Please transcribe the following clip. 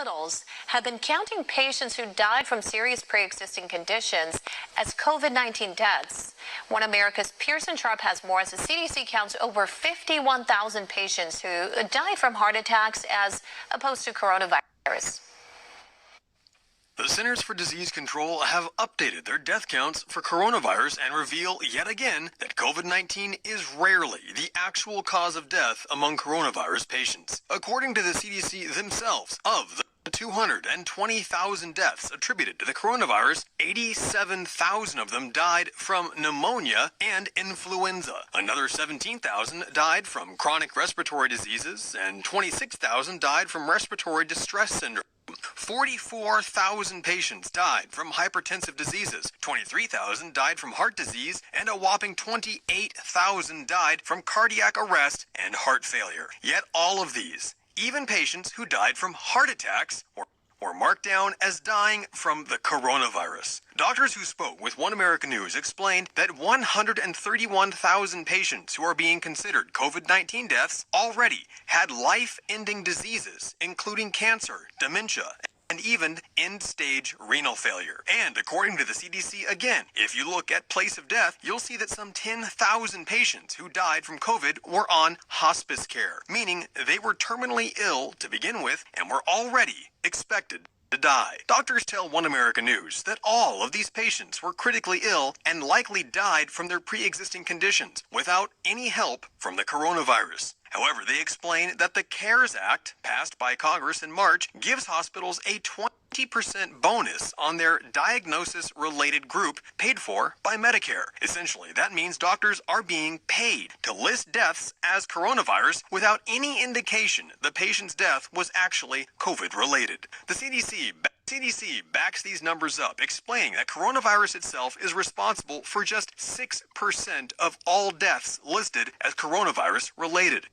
hospitals have been counting patients who died from serious pre-existing conditions as COVID-19 deaths. One America's Pearson Sharp has more as the CDC counts over 51,000 patients who died from heart attacks as opposed to coronavirus. The Centers for Disease Control have updated their death counts for coronavirus and reveal yet again that COVID-19 is rarely the actual cause of death among coronavirus patients. According to the CDC themselves, of the 220,000 deaths attributed to the coronavirus, 87,000 of them died from pneumonia and influenza. Another 17,000 died from chronic respiratory diseases, and 26,000 died from respiratory distress syndrome. 44,000 patients died from hypertensive diseases, 23,000 died from heart disease, and a whopping 28,000 died from cardiac arrest and heart failure. Yet all of these, even patients who died from heart attacks, were marked down as dying from the coronavirus. Doctors who spoke with One American News explained that 131,000 patients who are being considered COVID-19 deaths already had life-ending diseases, including cancer, dementia, and even end-stage renal failure. And according to the CDC, again, if you look at place of death, you'll see that some 10,000 patients who died from COVID were on hospice care, meaning they were terminally ill to begin with and were already expected to die. Doctors tell One American News that all of these patients were critically ill and likely died from their pre-existing conditions without any help from the coronavirus. However, they explain that the CARES Act, passed by Congress in March, gives hospitals a 20% bonus on their diagnosis-related group paid for by Medicare. Essentially, that means doctors are being paid to list deaths as coronavirus without any indication the patient's death was actually COVID-related. The CDC backs these numbers up, explaining that coronavirus itself is responsible for just 6% of all deaths listed as coronavirus related.